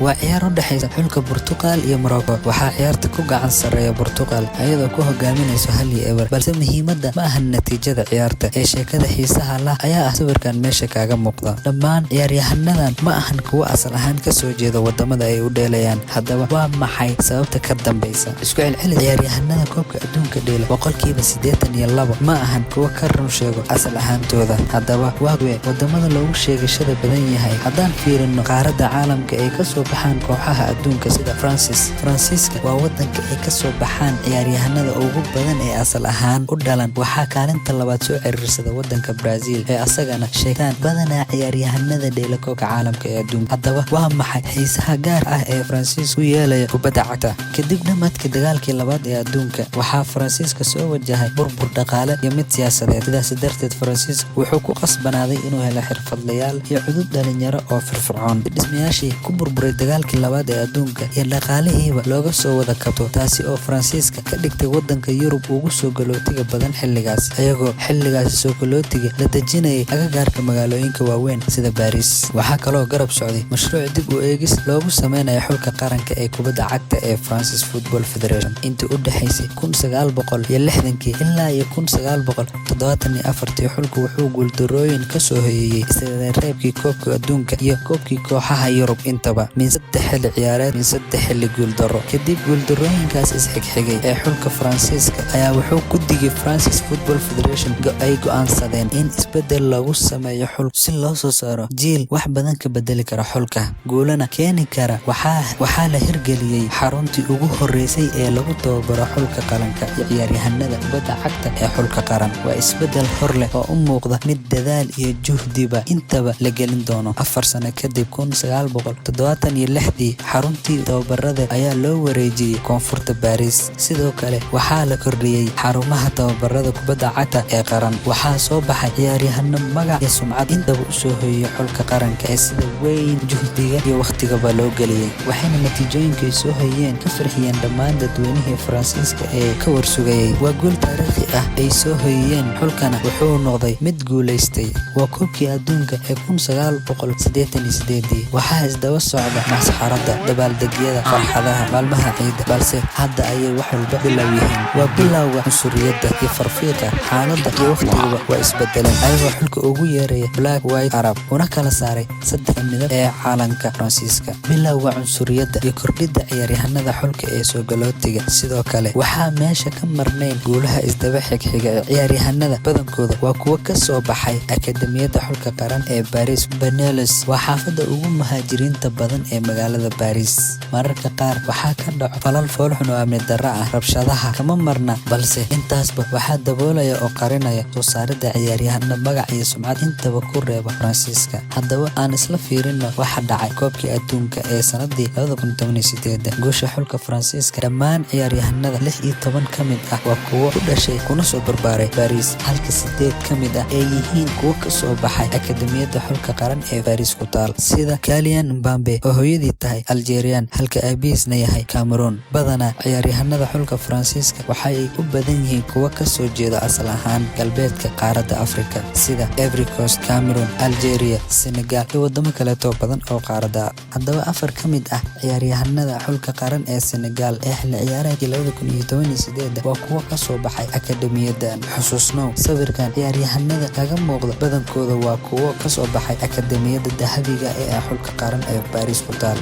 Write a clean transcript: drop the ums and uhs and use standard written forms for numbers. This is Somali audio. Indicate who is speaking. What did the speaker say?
Speaker 1: waa ciyaar u dhaxaysa xulka Portugal iyo Morocco. waxaa ciyaarta ku gacan sareeya Portugal iyadoo ku hogaaminayso 1-0, balse muhiimadda ma aha natiijada ciyaarta ee sheekada xiisaha leh ayaa ah sawirkan meesha kaaga muuqda. dhammaan ciyaaryahannadan ma ahan kuwa asal ahaan ka soo jeeda wadamada ay u dheelayaan. haddaba waa maxay sababta ka dambaysa? isku celcelis ciyaaryahanada koobka adduunka dheela 82% ma ahan kuwa ka run sheego asal ahaantooda. haddaba waa kuwee wadamada loogu sheegashada badan yahay? haddaan fiirino qaaradda caalamka ay ka soo baxaan kooxaha adduunka sida Faransiiska waa wadanka ay ka soo baxaan ciyaaryahanada ugu badan ee asal ahaan u dhalan. waxaa kaalinta labaad soo ciriirsada wadanka Brazil ee asagana sheegtaan badanaa ciyaaryahanada dheela koobka caalamka ee adduunka. haddaba waa maxay xiisaha gaar ah ee Faransiiska u yeelaya kubadda cagta? kadib dhamaadkii dagaalkii labaad ee adduunka waxaa Faransiiska soo wajahay burbur dhaqaale iyo mid siyaasadeed. sidaas darteed Faransiiska wuxuu ku qasbanaaday inuu helo xirfadlayaal iyo cudud dhalinyaro oo firfircoon. dhismayaashii ku burburay dagaalkii labaad ee adduunka iyo dhaqaalihiiba looga soo wada kabto, taasi oo Faransiiska ka dhigtay wadanka Yurub ugu soo galootiga badan xilligaas. iyagoo xilligaasi soo galootiga la dejinayay agagaarka magaalooyinka waaweyn sida Paris. waxaa kaloo garab socday mashruuc dib u eegis loogu sameynayo xulka qaranka ee kubadda cagta ee France Football Federation. intii u dhaxaysay 1960 ilaa 1974 xulku wuxuu guuldarooyin ka soo hoyeeyay isla reebkii koobka adduunka iyo koobkii kooxaha Yurub intaba min 3 xilli ciyaareed min 3 xilli guuldaro. kadib guuldarooyinkaas isxigxigay ee xulka Faransiiska ayaa wuxuu ku digay France Football Federation ay go'aansadeen in isbedel lagu sameeyo xulka si loo soo saaro jiil wax badan ka bedeli kara xulka, guulana keeni kara. waxaa la hirgeliyay xaruntii ugu horeysay ee lagu tababaro xulka qaranka iyo ciyaaryahanada kubadda cagta ee xulka qaran. waa isbedel hor leh oo u muuqda mid dadaal iyo juhdiba intaba la gelin doono. 4 sano kadib 1976 xaruntii tababarada ayaa loo wareejiyay koonfurta Paris. sidoo kale waxaa la kordhiyay xarumaha tababarada kubadda cagta ee qaran. waxaa soo baxay ciyaaryahano magac iyo sumcad intaba u soo hoyay xulka qaranka ee sida weyn juhdiga iyo waqtigaba loo geliyay. waxayna natiijooyinka ay soo hayeen ka farxiyeen dhammaan dadweynihii Faransiiska ee ka warsugayay. waa guul taariikhi ah ay soo hoyeen xulkana wuxuu noqday mid guulaystay. waa koobkii adduunka ee 1988. waxaa isdaba socda masxarada, dabaaldegyada, farxadaha, maalmaha ciida, balse hadda ayay wax walba bilow yihiin. waa bilowga cunsuriyadda iyo farfiiqa. xaaladda iyo waqtigaba waa isbedeleen ayagoo xulka ugu yeeraya Black White Arab una kala saaray 3 midab ee caalanka Faransiiska. bilowga cunsuriyadda iyo kordhidda ciyaaryahanada xulka ee soo galootiga. sidoo kale waxaa meesha ka marnayn guulaha isdaba xigxiga ee ciyaaryahanada badankooda waa kuwa ka soo baxay akademiyadda xulka qaran ee Paris. Beneles waa xaafadda ugu muhaajiriinta badan ee magaalada Paris. mararka qaar waxaa ka dhaco falal foolxun oo amni darro ah. rabshadaha kama marna, balse intaasba waxaa daboolaya oo qarinaya soo saaridda ciyaaryahano magac iyo sumcad intaba ku reeba Faransiiska. haddaba aan isla fiirino waxa dhacay koobkii adduunka ee sanadii 2018. guusha xulka Faransiiska dhammaan ciyaaryahanada 16 ka mid ah waa kuwo u dhashay kuna soo barbaaray Paris, halka 8 ka mid ah ay yihiin kuwo ka soo baxay akademiyadda xulka qaran ee Paris ku taal, sida Kylian Mbappe oo hooyadii tahay Algerian halka aabihiisna yahay Cameroon. badanaa ciyaaryahanada xulka Faransiiska waxay u badan yihiin kuwo ka soo jeeda asal ahaan galbeedka qaaradda Afrika sida Ivory Coast, Cameroon, Algeria, Senegal iyo wadamo kaleeto badan oo qaaradda. haddaba 4 ka mid ah ciyaaryahanada xulka qaran ee Senegal ee xilli ciyaareedkii 2018 waa kuwo ka soo baxay akademiyadan. xusuusnow sawirkan ciyaaryahanada kaga muuqda badankooda waa kuwo ka soo baxay akademiyadda dahabiga ee xulka qaran ee Paris ku taal.